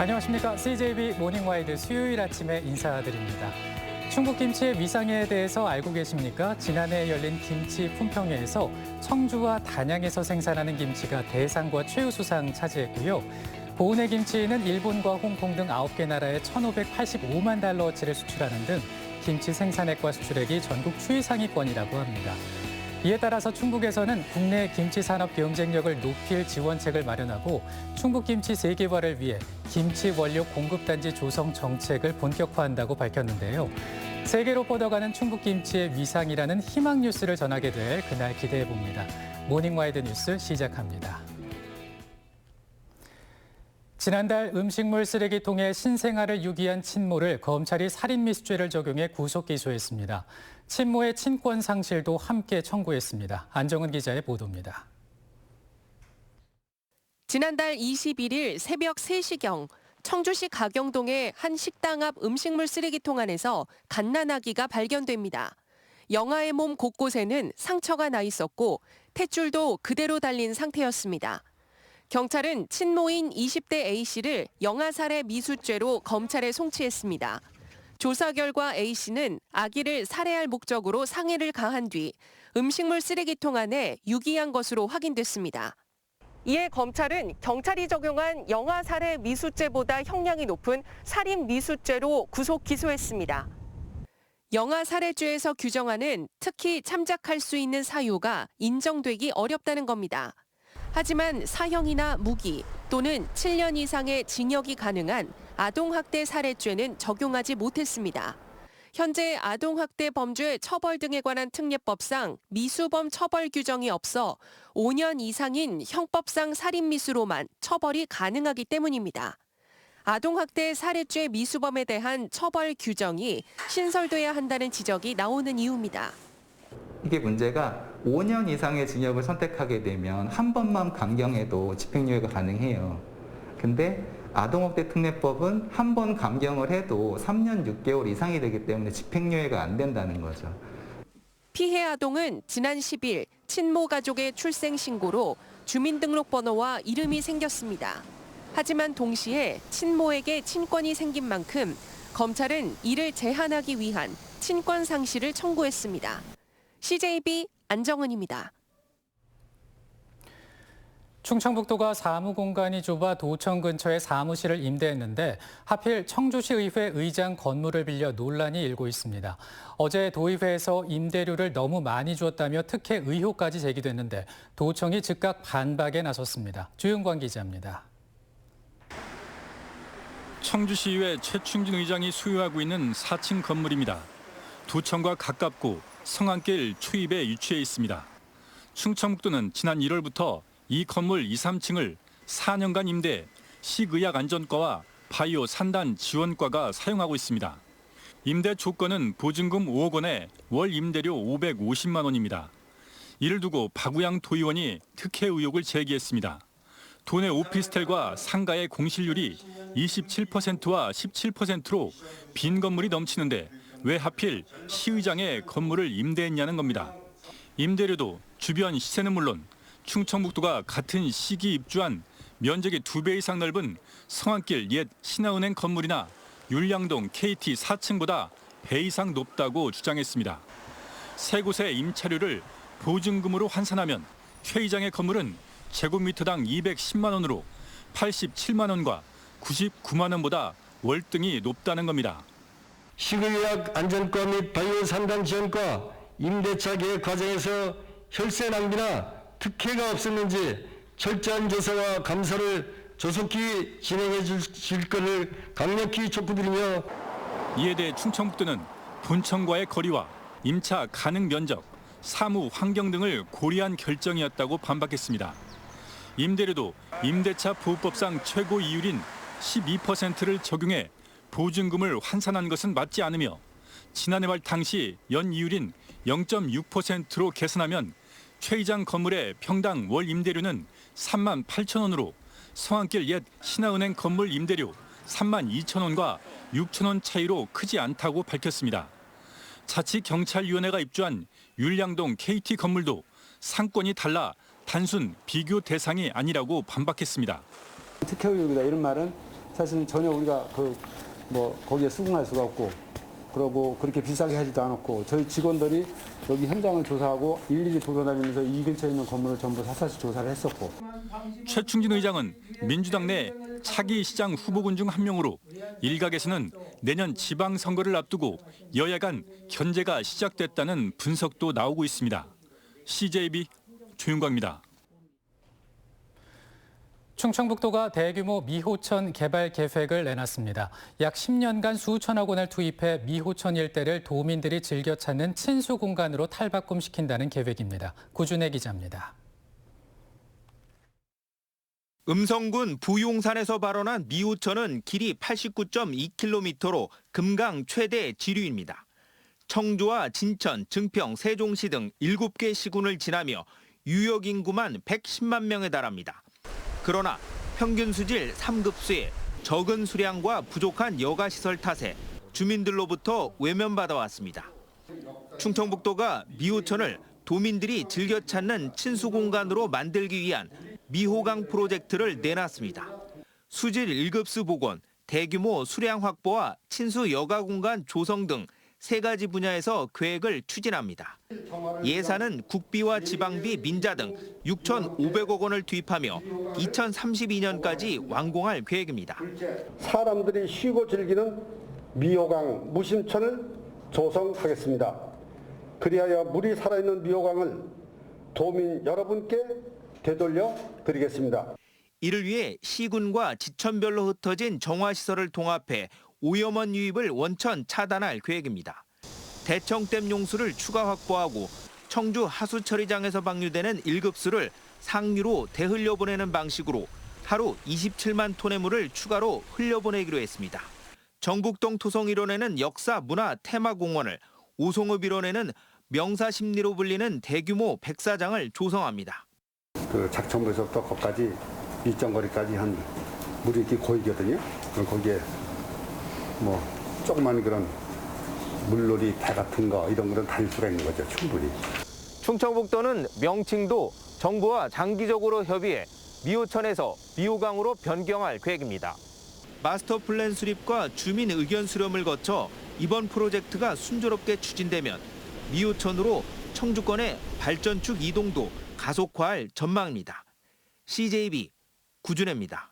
안녕하십니까. CJB 모닝와이드 수요일 아침에 인사드립니다. 충북 김치의 위상에 대해서 알고 계십니까? 지난해 열린 김치 품평회에서 청주와 단양에서 생산하는 김치가 대상과 최우수상 차지했고요. 보은의 김치는 일본과 홍콩 등 9개 나라에 1,585만 달러어치를 수출하는 등 김치 생산액과 수출액이 전국 추이상위권이라고 합니다. 이에 따라서 충북에서는 국내 김치 산업 경쟁력을 높일 지원책을 마련하고 충북 김치 세계화를 위해 김치 원료 공급단지 조성 정책을 본격화한다고 밝혔는데요. 세계로 뻗어가는 충북 김치의 위상이라는 희망 뉴스를 전하게 될 그날 기대해 봅니다. 모닝와이드 뉴스 시작합니다. 지난달 음식물 쓰레기통에 신생아를 유기한 친모를 검찰이 살인미수죄를 적용해 구속 기소했습니다. 친모의 친권 상실도 함께 청구했습니다. 안정은 기자의 보도입니다. 지난달 21일 새벽 3시경 청주시 가경동의 한 식당 앞 음식물 쓰레기통 안에서 갓난아기가 발견됩니다. 영아의 몸 곳곳에는 상처가 나 있었고 탯줄도 그대로 달린 상태였습니다. 경찰은 친모인 20대 A씨를 영아살해 미수죄로 검찰에 송치했습니다. 조사 결과 A씨는 아기를 살해할 목적으로 상해를 가한 뒤 음식물 쓰레기통 안에 유기한 것으로 확인됐습니다. 이에 검찰은 경찰이 적용한 영아살해 미수죄보다 형량이 높은 살인미수죄로 구속 기소했습니다. 영아살해죄에서 규정하는 특히 참작할 수 있는 사유가 인정되기 어렵다는 겁니다. 하지만 사형이나 무기 또는 7년 이상의 징역이 가능한 아동학대 살해죄는 적용하지 못했습니다. 현재 아동학대 범죄 처벌 등에 관한 특례법상 미수범 처벌 규정이 없어 5년 이상인 형법상 살인미수로만 처벌이 가능하기 때문입니다. 아동학대 살해죄 미수범에 대한 처벌 규정이 신설돼야 한다는 지적이 나오는 이유입니다. 이게 문제가 5년 이상의 징역을 선택하게 되면 한 번만 감경해도 집행유예가 가능해요. 근데 아동학대 특례법은 한 번 감경을 해도 3년 6개월 이상이 되기 때문에 집행유예가 안 된다는 거죠. 피해 아동은 지난 10일 친모 가족의 출생 신고로 주민등록번호와 이름이 생겼습니다. 하지만 동시에 친모에게 친권이 생긴 만큼 검찰은 이를 제한하기 위한 친권 상실을 청구했습니다. CJB 안정은입니다. 충청북도가 사무공간이 좁아 도청 근처에 사무실을 임대했는데 하필 청주시 의회 의장 건물을 빌려 논란이 일고 있습니다. 어제 도의회에서 임대료를 너무 많이 주었다며 특혜 의혹까지 제기됐는데 도청이 즉각 반박에 나섰습니다. 주윤광 기자입니다. 청주시의회 최충진 의장이 소유하고 있는 4층 건물입니다. 도청과 가깝고 성안길 초입에 위치해 있습니다. 충청북도는 지난 1월부터 이 건물 2, 3층을 4년간 임대 식의약안전과와 바이오 산단 지원과가 사용하고 있습니다. 임대 조건은 보증금 5억 원에 월 임대료 550만 원입니다. 이를 두고 박우양 도의원이 특혜 의혹을 제기했습니다. 도내 오피스텔과 상가의 공실률이 27%와 17%로 빈 건물이 넘치는데 왜 하필 시의장의 건물을 임대했냐는 겁니다. 임대료도 주변 시세는 물론 충청북도가 같은 시기 입주한 면적이 2배 이상 넓은 성안길 옛 신한은행 건물이나 율량동 KT 4층보다 배 이상 높다고 주장했습니다. 세 곳의 임차료를 보증금으로 환산하면 최 의장의 건물은 제곱미터당 210만 원으로 87만 원과 99만 원보다 월등히 높다는 겁니다. 식의약 안전과 및 바이오 산단 지원과 임대차 계획 과정에서 혈세 낭비나 특혜가 없었는지 철저한 조사와 감사를 조속히 진행해 주실 것을 강력히 촉구드리며 이에 대해 충청북도는 본청과의 거리와 임차 가능 면적, 사무 환경 등을 고려한 결정이었다고 반박했습니다. 임대료도 임대차 보호법상 최고 이율인 12%를 적용해 보증금을 환산한 것은 맞지 않으며 지난해 말 당시 연 이율인 0.6%로 계산하면 최 의장 건물의 평당 월 임대료는 3만 8천 원으로 성안길 옛 신한은행 건물 임대료 3만 2천 원과 6천 원 차이로 크지 않다고 밝혔습니다. 자치경찰위원회가 입주한 율량동 KT 건물도 상권이 달라 단순 비교 대상이 아니라고 반박했습니다. 특혜 의혹이다 이런 말은 사실은 전혀 우리가 거기에 수긍할 수가 없고, 그러고 그렇게 비싸게 하지도 않았고, 저희 직원들이 여기 현장을 조사하고 일일이 돌아다니면서 이 근처에 있는 건물을 전부 샅샅이 조사를 했었고. 최충진 의장은 민주당 내 차기 시장 후보군 중 한 명으로 일각에서는 내년 지방선거를 앞두고 여야 간 견제가 시작됐다는 분석도 나오고 있습니다. CJB 조윤광입니다. 충청북도가 대규모 미호천 개발 계획을 내놨습니다. 약 10년간 수천억 원을 투입해 미호천 일대를 도민들이 즐겨 찾는 친수 공간으로 탈바꿈시킨다는 계획입니다. 구준혜 기자입니다. 음성군 부용산에서 발원한 미호천은 길이 89.2km로 금강 최대 지류입니다. 청주와 진천, 증평, 세종시 등 7개 시군을 지나며 유역 인구만 110만 명에 달합니다. 그러나 평균 수질 3급수에 적은 수량과 부족한 여가시설 탓에 주민들로부터 외면받아왔습니다. 충청북도가 미호천을 도민들이 즐겨 찾는 친수 공간으로 만들기 위한 미호강 프로젝트를 내놨습니다. 수질 1급수 복원, 대규모 수량 확보와 친수 여가 공간 조성 등 3가지 분야에서 계획을 추진합니다. 예산은 국비와 지방비, 민자 등 6,500억 원을 투입하며 2032년까지 완공할 계획입니다. 사람들이 쉬고 즐기는 미호강 무심천을 조성하겠습니다. 그리하여 물이 살아있는 미호강을 도민 여러분께 되돌려 드리겠습니다. 이를 위해 시군과 지천별로 흩어진 정화시설을 통합해 오염원 유입을 원천 차단할 계획입니다. 대청댐 용수를 추가 확보하고 청주 하수처리장에서 방류되는 1급수를 상류로 대흘려보내는 방식으로 하루 27만 톤의 물을 추가로 흘려보내기로 했습니다. 정북동 토성 일원에는 역사, 문화, 테마공원을, 오송읍 일원에는 명사심리로 불리는 대규모 백사장을 조성합니다. 그 작천부에서부터 거기까지 일정 거리까지 한 물이 이렇게 고이거든요. 그럼 거기에 조그만 그런 물놀이 배 같은 거 이런 거는 다닐 수가 있는 거죠, 충분히. 충청북도는 명칭도 정부와 장기적으로 협의해 미호천에서 미호강으로 변경할 계획입니다. 마스터 플랜 수립과 주민 의견 수렴을 거쳐 이번 프로젝트가 순조롭게 추진되면 미호천으로 청주권의 발전축 이동도 가속화할 전망입니다. CJB 구준혜입니다.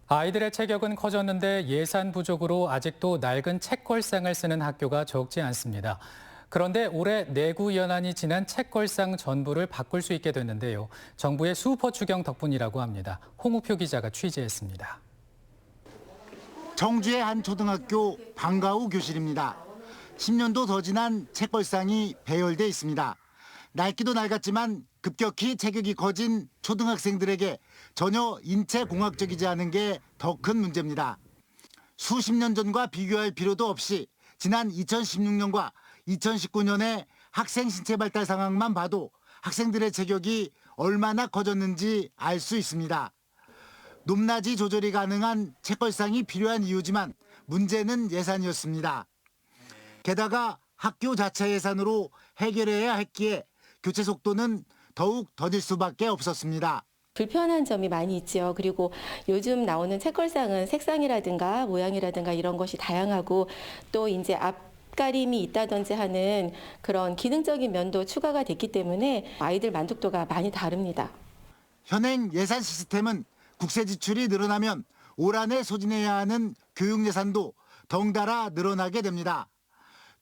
아이들의 체격은 커졌는데 예산 부족으로 아직도 낡은 책걸상을 쓰는 학교가 적지 않습니다. 그런데 올해 내구 연한이 지난 책걸상 전부를 바꿀 수 있게 됐는데요. 정부의 슈퍼 추경 덕분이라고 합니다. 홍우표 기자가 취재했습니다. 청주의 한 초등학교 방과후 교실입니다. 10년도 더 지난 책걸상이 배열돼 있습니다. 낡기도 낡았지만 급격히 체격이 커진 초등학생들에게 전혀 인체공학적이지 않은 게 더 큰 문제입니다. 수십 년 전과 비교할 필요도 없이 지난 2016년과 2019년의 학생 신체 발달 상황만 봐도 학생들의 체격이 얼마나 커졌는지 알 수 있습니다. 높낮이 조절이 가능한 책걸상이 필요한 이유지만 문제는 예산이었습니다. 게다가 학교 자체 예산으로 해결해야 했기에 교체 속도는 더욱 더딜 수밖에 없었습니다. 불편한 점이 많이 있죠. 그리고 요즘 나오는 책걸상은 색상이라든가 모양이라든가 이런 것이 다양하고 또 이제 앞가림이 있다든지 하는 그런 기능적인 면도 추가가 됐기 때문에 아이들 만족도가 많이 다릅니다. 현행 예산 시스템은 국세 지출이 늘어나면 올 한해 소진해야 하는 교육 예산도 덩달아 늘어나게 됩니다.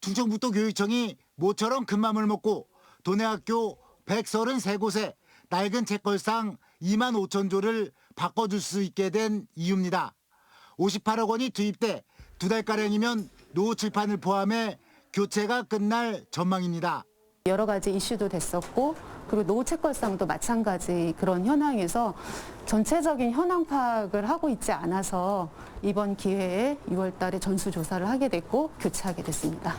충청북도 교육청이 모처럼 큰맘을 먹고 도내 학교 133곳에 낡은 책걸상 2만 5천 조를 바꿔줄 수 있게 된 이유입니다. 58억 원이 투입돼 2달가량이면 노후 칠판을 포함해 교체가 끝날 전망입니다. 여러 가지 이슈도 됐었고 그리고 노후 책걸상도 마찬가지 그런 현황에서 전체적인 현황 파악을 하고 있지 않아서 이번 기회에 6월 달에 전수조사를 하게 됐고 교체하게 됐습니다.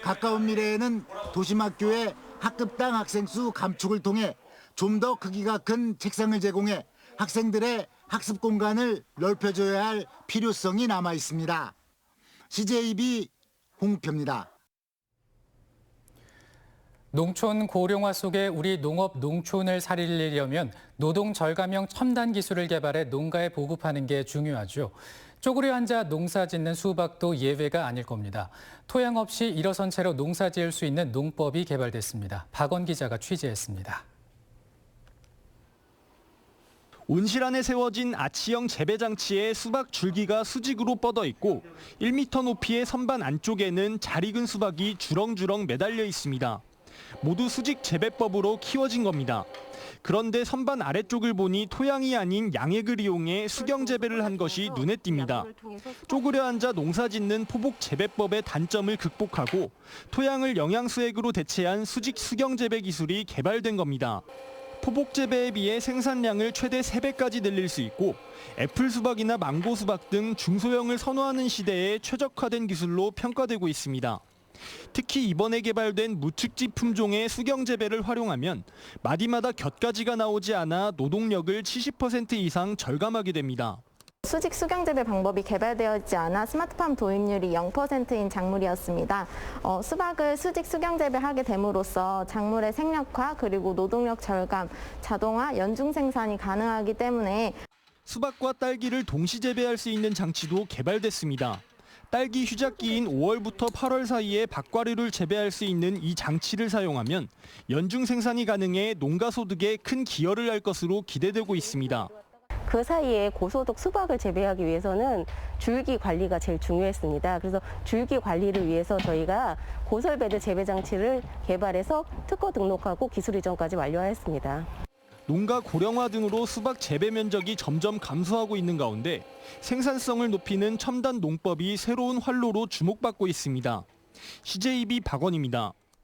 가까운 미래에는 도심학교의 학급당 학생 수 감축을 통해 좀 더 크기가 큰 책상을 제공해 학생들의 학습 공간을 넓혀줘야 할 필요성이 남아 있습니다. CJB 홍표입니다. 농촌 고령화 속에 우리 농업 농촌을 살리려면 노동 절감형 첨단 기술을 개발해 농가에 보급하는 게 중요하죠. 쪼그려 앉아 농사 짓는 수박도 예외가 아닐 겁니다. 토양 없이 일어선 채로 농사 지을 수 있는 농법이 개발됐습니다. 박원 기자가 취재했습니다. 온실 안에 세워진 아치형 재배장치에 수박 줄기가 수직으로 뻗어 있고 1m 높이의 선반 안쪽에는 잘 익은 수박이 주렁주렁 매달려 있습니다. 모두 수직 재배법으로 키워진 겁니다. 그런데 선반 아래쪽을 보니 토양이 아닌 양액을 이용해 수경 재배를 한 것이 눈에 띕니다. 쪼그려 앉아 농사 짓는 포복 재배법의 단점을 극복하고 토양을 영양수액으로 대체한 수직 수경 재배 기술이 개발된 겁니다. 포복 재배에 비해 생산량을 최대 3배까지 늘릴 수 있고 애플 수박이나 망고 수박 등 중소형을 선호하는 시대에 최적화된 기술로 평가되고 있습니다. 특히 이번에 개발된 무특집 품종의 수경 재배를 활용하면 마디마다 곁가지가 나오지 않아 노동력을 70% 이상 절감하게 됩니다. 수직 수경 재배 방법이 개발되어 있지 않아 스마트팜 도입률이 0%인 작물이었습니다. 수박을 수직 수경 재배하게 됨으로써 작물의 생력화 그리고 노동력 절감, 자동화, 연중 생산이 가능하기 때문에 수박과 딸기를 동시 재배할 수 있는 장치도 개발됐습니다. 딸기 휴작기인 5월부터 8월 사이에 박과류를 재배할 수 있는 이 장치를 사용하면 연중 생산이 가능해 농가 소득에 큰 기여를 할 것으로 기대되고 있습니다. 그 사이에 고소득 수박을 재배하기 위해서는 줄기 관리가 제일 중요했습니다. 그래서 줄기 관리를 위해서 저희가 고설베드 재배 장치를 개발해서 특허 등록하고 기술 이전까지 완료하였습니다. 농가 고령화 등으로 수박 재배 면적이 점점 감소하고 있는 가운데 생산성을 높이는 첨단 농법이 새로운 활로로 주목받고 있습니다. CJB 박원입니다.